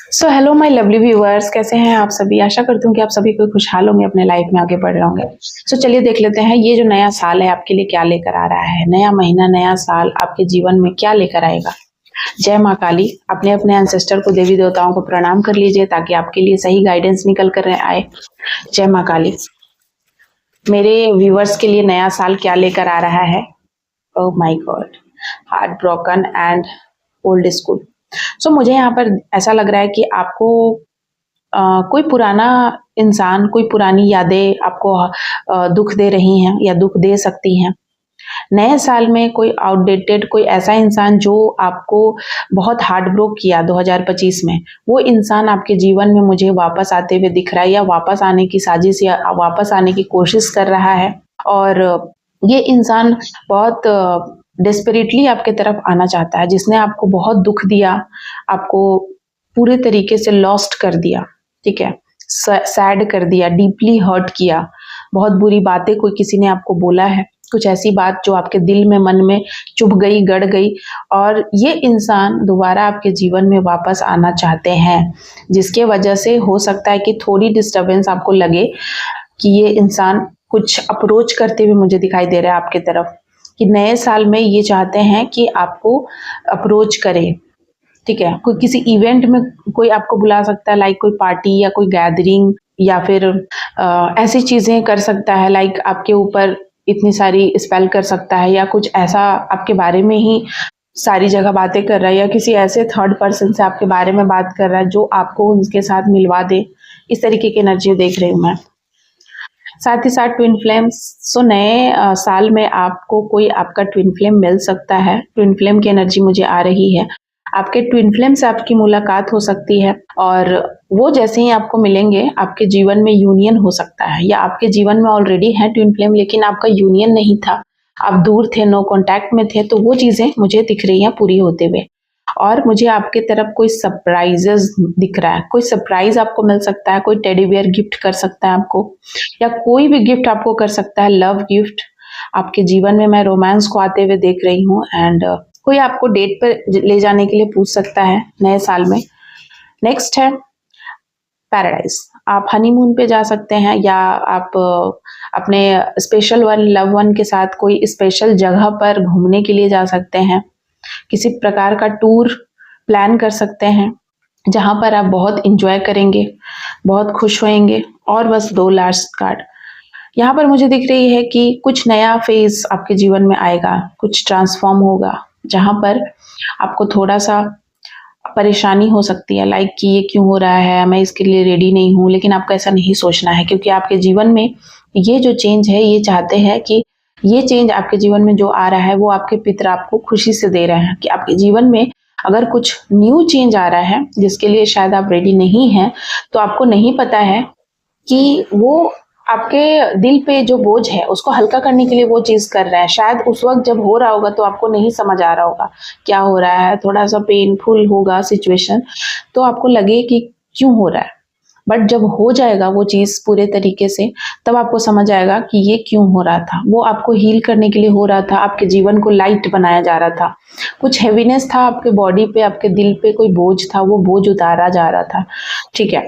So hello my lovely viewers, कैसे हैं आप सभी। आशा करती हूँ कि आप सभी कोई खुशहाल होंगे, अपने लाइफ में आगे बढ़ रहे होंगे। सो चलिए देख लेते हैं ये जो नया साल है आपके लिए क्या लेकर आ रहा है। नया महीना, नया साल आपके जीवन में क्या लेकर आएगा। जय माँ काली। अपने अपने एंसेस्टर को, देवी देवताओं को प्रणाम कर लीजिए ताकि आपके लिए सही गाइडेंस निकल कर आए। जय माँ काली। मेरे व्यूअर्स के लिए नया साल क्या लेकर आ रहा है। Oh my god, heart broken and old school. So मुझे यहाँ पर ऐसा लग रहा है कि आपको कोई पुराना इंसान, कोई पुरानी यादें आपको दुख दे रही हैं या दुख दे सकती हैं। नए साल में कोई आउटडेटेड, कोई ऐसा इंसान जो आपको बहुत हार्ट ब्रोक किया 2025 में, वो इंसान आपके जीवन में मुझे वापस आते हुए दिख रहा है या वापस आने की साजिश या वापस आने की कोशिश कर रहा है। और ये इंसान बहुत डेस्परेटली आपके तरफ आना चाहता है, जिसने आपको बहुत दुख दिया, आपको पूरे तरीके से लॉस्ट कर दिया, ठीक है, सैड कर दिया, डीपली हर्ट किया। बहुत बुरी बातें कोई किसी ने आपको बोला है, कुछ ऐसी बात जो आपके दिल में, मन में चुभ गई, गड़ गई, और ये इंसान दोबारा आपके जीवन में वापस आना चाहते हैं, जिसके वजह से हो सकता है कि थोड़ी डिस्टर्बेंस आपको लगे कि ये इंसान कुछ अप्रोच करते हुए मुझे दिखाई दे रहा है आपके तरफ, कि नए साल में ये चाहते हैं कि आपको अप्रोच करे, ठीक है। कोई किसी इवेंट में कोई आपको बुला सकता है, लाइक कोई पार्टी या कोई गैदरिंग, या फिर ऐसी चीज़ें कर सकता है, लाइक आपके ऊपर इतनी सारी स्पेल कर सकता है, या कुछ ऐसा आपके बारे में ही सारी जगह बातें कर रहा है, या किसी ऐसे थर्ड पर्सन से आपके बारे में बात कर रहा है जो आपको उनके साथ मिलवा दे। इस तरीके की एनर्जी देख रही हूँ मैं। साथ ही साथ ट्विन फ्लेम्स। सो नए साल में आपको कोई आपका ट्विन फ्लेम मिल सकता है। ट्विन फ्लेम की एनर्जी मुझे आ रही है। आपके ट्विन फ्लेम से आपकी मुलाकात हो सकती है, और वो जैसे ही आपको मिलेंगे आपके जीवन में यूनियन हो सकता है, या आपके जीवन में ऑलरेडी है ट्विन फ्लेम लेकिन आपका यूनियन नहीं था, आप दूर थे, नो कांटेक्ट में थे, तो वो चीज़ें मुझे दिख रही हैं पूरी होते हुए। और मुझे आपके तरफ कोई सरप्राइजेस दिख रहा है, कोई सरप्राइज आपको मिल सकता है, कोई टेडी बियर गिफ्ट कर सकता है आपको, या कोई भी गिफ्ट आपको कर सकता है, लव गिफ्ट। आपके जीवन में मैं रोमांस को आते हुए देख रही हूँ, एंड कोई आपको डेट पर ले जाने के लिए पूछ सकता है नए साल में। नेक्स्ट है पैराडाइज। आप हनीमून पे जा सकते हैं, या आप अपने स्पेशल वन, लव वन के साथ कोई स्पेशल जगह पर घूमने के लिए जा सकते हैं। किसी प्रकार का टूर प्लान कर सकते हैं जहां पर आप बहुत इंजॉय करेंगे, बहुत खुश होएंगे। और बस दो लास्ट कार्ड यहाँ पर मुझे दिख रही है कि कुछ नया फेज आपके जीवन में आएगा, कुछ ट्रांसफॉर्म होगा, जहां पर आपको थोड़ा सा परेशानी हो सकती है, लाइक कि ये क्यों हो रहा है, मैं इसके लिए रेडी नहीं हूँ। लेकिन आपको ऐसा नहीं सोचना है, क्योंकि आपके जीवन में ये जो चेंज है, ये चाहते हैं कि ये चेंज आपके जीवन में जो आ रहा है वो आपके पितर आपको खुशी से दे रहे हैं, कि आपके जीवन में अगर कुछ न्यू चेंज आ रहा है जिसके लिए शायद आप रेडी नहीं हैं, तो आपको नहीं पता है कि वो आपके दिल पे जो बोझ है उसको हल्का करने के लिए वो चीज़ कर रहा है। शायद उस वक़्त जब हो रहा होगा तो आपको नहीं समझ आ रहा होगा क्या हो रहा है, थोड़ा-सा पेनफुल होगा सिचुएशन, तो आपको लगे कि क्यों हो रहा है। बट जब हो जाएगा वो चीज़ पूरे तरीके से, तब आपको समझ आएगा कि ये क्यों हो रहा था। वो आपको हील करने के लिए हो रहा था, आपके जीवन को लाइट बनाया जा रहा था। कुछ हेवीनेस था आपके बॉडी पे, आपके दिल पे कोई बोझ था, वो बोझ उतारा जा रहा था, ठीक है?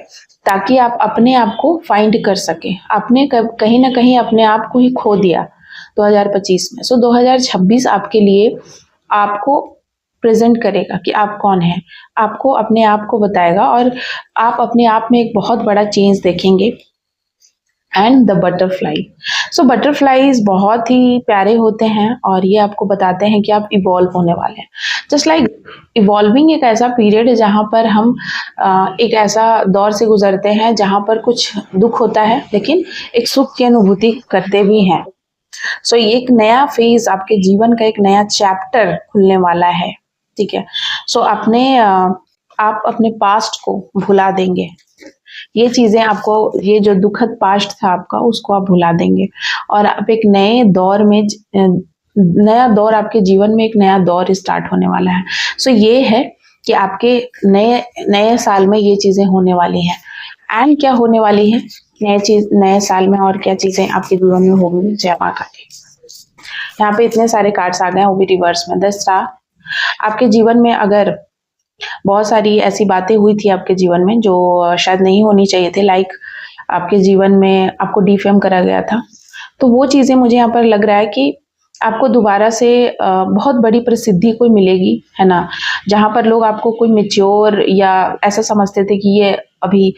ताकि आप अपने आप को फाइंड कर सकें। आपने कहीं न कहीं अपने आप को ही खो दिया 2025 में। सो 2026 आपके लिए आपको प्रेज़ेंट करेगा कि आप कौन हैं। आपको अपने आप को बताएगा, और आप अपने आप में एक बहुत बड़ा चेंज देखेंगे। And the butterfly. So butterflies बहुत ही प्यारे होते हैं, और ये आपको बताते हैं कि आप इवॉल्व होने वाले हैं। जस्ट लाइक इवॉल्विंग एक ऐसा पीरियड है जहाँ पर हम एक ऐसा दौर से गुजरते हैं जहाँ पर कुछ दुख होता है लेकिन एक सुख की अनुभूति करते भी हैं। सो ये एक नया फेज, आपके जीवन का एक नया चैप्टर खुलने वाला है, ठीक है। सो आप अपने पास्ट को भुला देंगे। ये चीजें आपको, ये जो दुखद पास्ट था आपका, उसको आप भुला देंगे, और आप एक नए दौर में, नया दौर आपके जीवन में, एक नया दौर स्टार्ट होने वाला है। सो ये है कि आपके नए नए साल में ये चीजें होने वाली हैं। एंड क्या होने वाली है नए साल में, और क्या चीजें आपके जीवन में होंगी। जय माता दी। यहाँ पे इतने सारे कार्ड्स आ गए हैं, वो भी रिवर्स में। 10 स्टार। आपके जीवन में अगर बहुत सारी ऐसी बातें हुई थी आपके जीवन में जो शायद नहीं होनी चाहिए थे, लाइक आपके जीवन में आपको डिफेम करा गया था। तो वो चीज़ें मुझे यहाँ पर लग रहा है कि आपको दोबारा से बहुत बड़ी प्रसिद्धि कोई मिलेगी, है ना? जहाँ पर लोग आपको कोई मैच्योर या ऐसा समझते थे कि ये अभी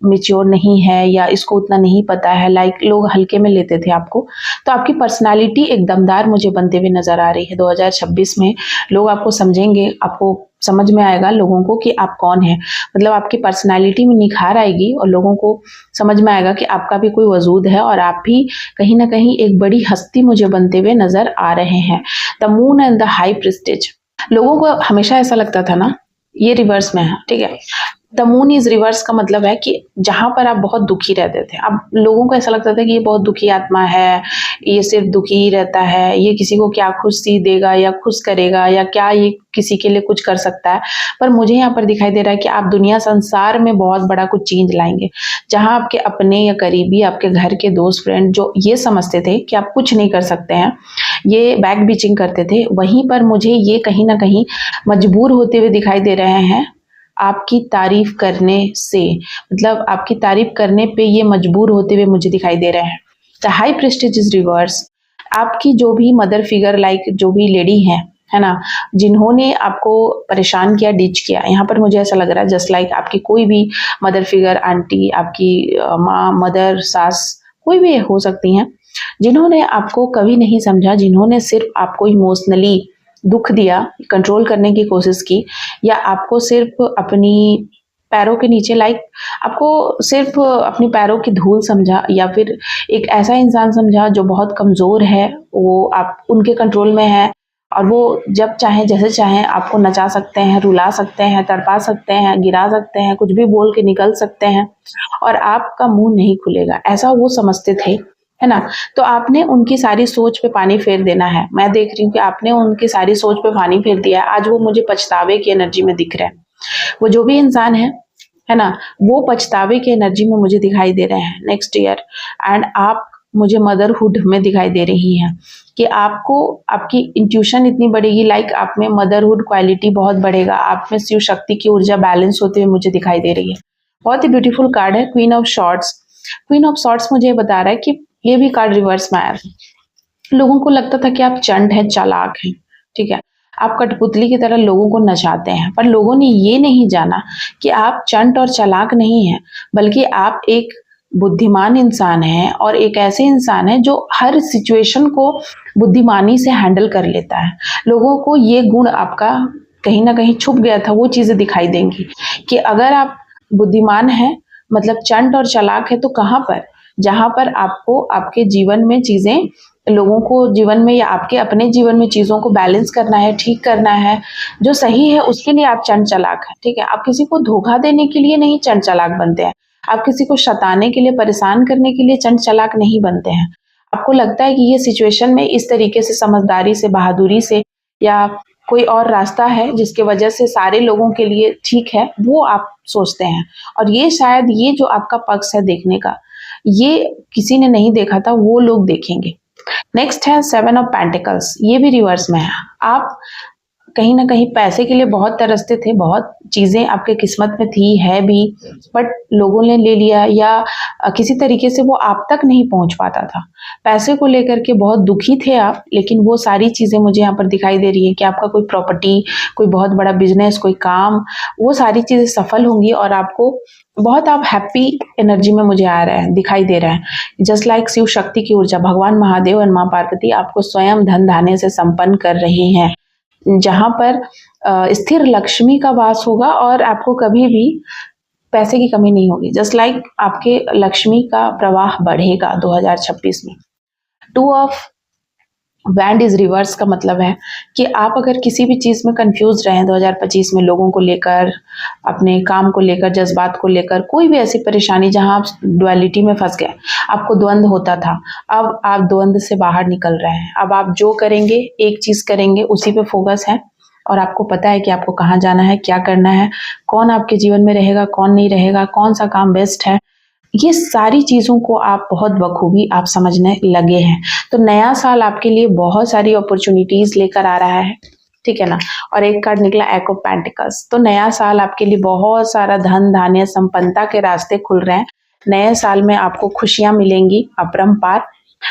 मैच्योर नहीं है या इसको उतना नहीं पता है, लाइक लोग हल्के में लेते थे आपको। तो आपकी पर्सनैलिटी एक दमदार मुझे बनते हुए नज़र आ रही है। 2026 में लोग आपको समझेंगे, आपको समझ में आएगा लोगों को कि आप कौन हैं। मतलब आपकी पर्सनैलिटी में निखार आएगी और लोगों को समझ में आएगा कि आपका भी कोई वजूद है और आप भी कहीं न कहीं एक बड़ी हस्ती मुझे बनते हुए नज़र आ रहे हैं। The moon and the high Prestige, लोगों को हमेशा ऐसा लगता था ना, ये रिवर्स में है, ठीक है? द मून इज रिवर्स का मतलब है कि जहां पर आप बहुत दुखी रहते थे, अब लोगों को ऐसा लगता था कि ये बहुत दुखी आत्मा है, ये सिर्फ दुखी ही रहता है, ये किसी को क्या खुशी देगा या खुश करेगा या क्या ये किसी के लिए कुछ कर सकता है। पर मुझे यहाँ पर दिखाई दे रहा है कि आप दुनिया संसार में बहुत बड़ा कुछ चेंज लाएंगे, जहां आपके अपने या करीबी, आपके घर के दोस्त, फ्रेंड जो ये समझते थे कि आप कुछ नहीं कर सकते हैं, ये बैक बीचिंग करते थे, वहीं पर मुझे ये कहीं ना कहीं मजबूर होते हुए दिखाई दे रहे हैं आपकी तारीफ करने से। मतलब आपकी तारीफ करने पे ये मजबूर होते हुए मुझे दिखाई दे रहे हैं। The high Prestige is reverse, आपकी जो भी मदर फिगर, लाइक जो भी लेडी है ना, जिन्होंने आपको परेशान किया, डिच किया, यहाँ पर मुझे ऐसा लग रहा है जस्ट लाइक आपकी कोई भी मदर फिगर, आंटी, आपकी माँ, मदर, सास, कोई भी हो सकती हैं, जिन्होंने आपको कभी नहीं समझा, जिन्होंने सिर्फ आपको इमोशनली दुख दिया, कंट्रोल करने की कोशिश की, या आपको सिर्फ अपनी पैरों के नीचे, लाइक आपको सिर्फ अपनी पैरों की धूल समझा, या फिर एक ऐसा इंसान समझा जो बहुत कमज़ोर है, वो आप उनके कंट्रोल में है और वो जब चाहें जैसे चाहें आपको नचा सकते हैं, रुला सकते हैं, तड़पा सकते हैं, गिरा सकते हैं, कुछ भी बोल के निकल सकते हैं और आपका मुंह नहीं खुलेगा, ऐसा वो समझते थे, है ना? तो आपने उनकी सारी सोच पे पानी फेर देना है। मैं देख रही हूँ कि आपने उनकी सारी सोच पे पानी फेर दिया है। आज वो मुझे पछतावे की एनर्जी में दिख रहा है। वो जो भी इंसान है ना? वो पछतावे की एनर्जी में मुझे दिखाई दे रहे हैं नेक्स्ट ईयर। एंड आप मुझे मदरहुड में दिखाई दे रही हैं कि आपको आपकी इंट्यूशन इतनी बढ़ेगी, लाइक आप में मदरहुड क्वालिटी बहुत बढ़ेगा, आप में शिव शक्ति की ऊर्जा बैलेंस होते हुए मुझे दिखाई दे रही है। बहुत ही ब्यूटीफुल कार्ड है queen of shorts. Queen of shorts मुझे बता रहा है कि ये भी कार्ड रिवर्स में आया। लोगों को लगता था कि आप चंट हैं, चालाक हैं, ठीक है, आप कठपुतली की तरह लोगों को नचाते हैं, पर लोगों ने ये नहीं जाना कि आप चंट और चालाक नहीं हैं, बल्कि आप एक बुद्धिमान इंसान हैं और एक ऐसे इंसान है जो हर सिचुएशन को बुद्धिमानी से हैंडल कर लेता है। लोगों को ये गुण आपका कहीं ना कहीं छुप गया था, वो चीजें दिखाई देंगी कि अगर आप बुद्धिमान हैं, मतलब चंट और चालाक है, तो कहाँ पर, जहां पर आपको आपके जीवन में चीजें, लोगों को जीवन में या आपके अपने जीवन में चीजों को बैलेंस करना है, ठीक करना है, जो सही है उसके लिए आप चंट चालाक हैं, ठीक है। आप किसी को धोखा देने के लिए नहीं चंट चालाक बनते हैं, आप किसी को सताने के लिए, परेशान करने के लिए चंट चालाक नहीं बनते हैं। आपको लगता है कि ये सिचुएशन में इस तरीके से समझदारी से, बहादुरी से, या कोई और रास्ता है जिसके वजह से सारे लोगों के लिए ठीक है, वो आप सोचते हैं। और ये शायद ये जो आपका पक्ष है देखने का, ये किसी ने नहीं देखा था, वो लोग देखेंगे। नेक्स्ट है 7 ऑफ पेंटिकल्स, ये भी रिवर्स में है। आप कहीं ना कहीं पैसे के लिए बहुत तरसते थे, बहुत चीजें आपके किस्मत में थी, है भी, बट लोगों ने ले लिया, या किसी तरीके से वो आप तक नहीं पहुंच पाता था। पैसे को लेकर के बहुत दुखी थे आप, लेकिन वो सारी चीजें मुझे यहाँ पर दिखाई दे रही है कि आपका कोई प्रॉपर्टी, कोई बहुत बड़ा बिजनेस, कोई काम, वो सारी चीजें सफल होंगी और आपको बहुत, आप हैप्पी एनर्जी में मुझे आ रहा है, दिखाई दे रहा है। जस्ट लाइक शिव शक्ति की ऊर्जा, भगवान महादेव और माँ पार्वती आपको स्वयं धन धान्य से संपन्न कर रहे हैं, जहां पर स्थिर लक्ष्मी का वास होगा और आपको कभी भी पैसे की कमी नहीं होगी। जस्ट लाइक आपके लक्ष्मी का प्रवाह बढ़ेगा 2026 में। 2 ऑफ बैंड इज रिवर्स का मतलब है कि आप अगर किसी भी चीज़ में कंफ्यूज रहे हैं 2025 में, लोगों को लेकर, अपने काम को लेकर, जज्बात को लेकर, कोई भी ऐसी परेशानी जहां आप डुअलिटी में फंस गए, आपको द्वंद होता था, अब आप द्वंद से बाहर निकल रहे हैं। अब आप जो करेंगे, एक चीज़ करेंगे, उसी पे फोकस है और आपको पता है कि आपको कहाँ जाना है, क्या करना है, कौन आपके जीवन में रहेगा, कौन नहीं रहेगा, कौन सा काम बेस्ट है, ये सारी चीज़ों को आप बहुत बखूबी आप समझने लगे हैं। तो नया साल आपके लिए बहुत सारी अपॉर्चुनिटीज़ लेकर आ रहा है, ठीक है ना। और एक कार्ड निकला एक ऑफ पेंटिकल्स। तो नया साल आपके लिए बहुत सारा धन धान्य संपन्नता के रास्ते खुल रहे हैं। नए साल में आपको खुशियां मिलेंगी अपरंपार।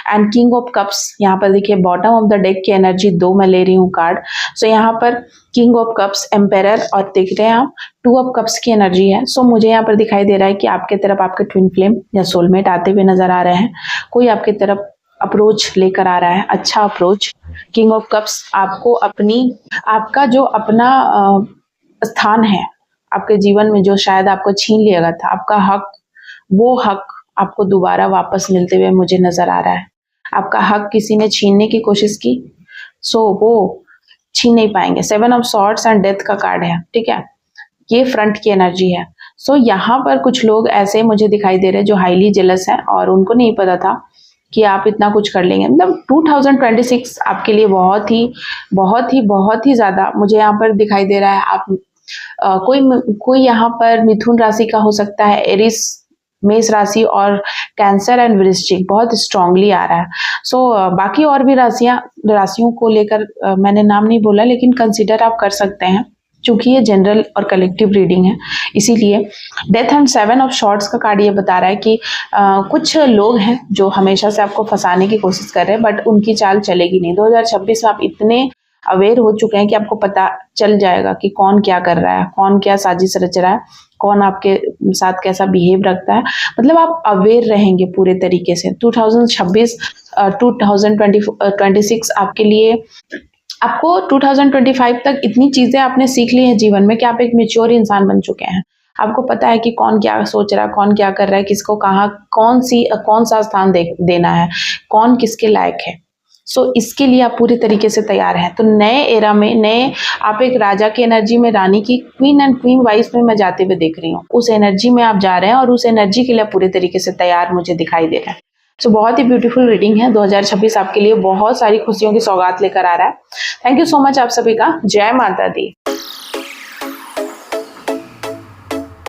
एंड किंग ऑफ कप्स, यहाँ पर देखिए बॉटम ऑफ द डेक की एनर्जी 2 मैं ले रही हूँ कार्ड। सो यहाँ पर किंग ऑफ कप्स, एम्पेरर और देख रहे हैं आप 2 ऑफ कप्स की एनर्जी है। सो मुझे यहाँ पर दिखाई दे रहा है कि आपके तरफ आपके ट्विन फ्लेम या सोलमेट आते हुए नजर आ रहे हैं। कोई आपके तरफ अप्रोच लेकर आ रहा है, अच्छा अप्रोच। किंग ऑफ कप्स आपको आपका जो अपना स्थान है आपके जीवन में, जो शायद आपको छीन लिया गया था, आपका हक, वो हक आपको दोबारा वापस मिलते हुए मुझे नजर आ रहा है। आपका हक किसी ने छीनने की कोशिश की, सो वो छीन नहीं पाएंगे। 7 ऑफ सॉर्ड्स एंड डेथ का कार्ड है, ठीक है। ये फ्रंट की एनर्जी है। सो यहाँ पर कुछ लोग ऐसे मुझे दिखाई दे रहे हैं जो हाईली जेलस हैं और उनको नहीं पता था कि आप इतना कुछ कर लेंगे। मतलब 2026 आपके लिए बहुत ही ज्यादा मुझे यहाँ पर दिखाई दे रहा है। आप कोई यहाँ पर मिथुन राशि का हो सकता है, एरिस मेष राशि और कैंसर एंड वृश्चिक बहुत स्ट्रांगली आ रहा है। सो बाकी और भी राशियों को लेकर मैंने नाम नहीं बोला, लेकिन कंसिडर आप कर सकते हैं क्योंकि ये जनरल और कलेक्टिव रीडिंग है, इसीलिए। डेथ एंड 7 ऑफ शॉर्ट्स का कार्ड ये बता रहा है कि कुछ लोग हैं जो हमेशा से आपको फंसाने की कोशिश कर रहे हैं, बट उनकी चाल चलेगी नहीं। 2026 में आप इतने अवेयर हो चुके हैं कि आपको पता चल जाएगा कि कौन क्या कर रहा है, कौन क्या साजिश रच रहा है, कौन आपके साथ कैसा बिहेव रखता है। मतलब आप अवेयर रहेंगे पूरे तरीके से। 2026 आपके लिए, आपको 2025 तक इतनी चीजें आपने सीख ली हैं जीवन में कि आप एक मैच्योर इंसान बन चुके हैं। आपको पता है कि कौन क्या सोच रहा है, कौन क्या कर रहा है, किसको कहाँ कौन सा स्थान देना है, कौन किसके लायक है। सो इसके लिए आप पूरी तरीके से तैयार हैं। तो नए एरा में आप एक राजा की एनर्जी में, रानी की क्वीन एंड क्वीन वाइज में मैं जाते हुए देख रही हूँ। उस एनर्जी में आप जा रहे हैं और उस एनर्जी के लिए पूरे तरीके से तैयार मुझे दिखाई दे रहा है। सो बहुत ही ब्यूटीफुल रीडिंग है। 2026 आपके लिए बहुत सारी खुशियों की सौगात लेकर आ रहा है। थैंक यू सो मच आप सभी का। जय माता दी।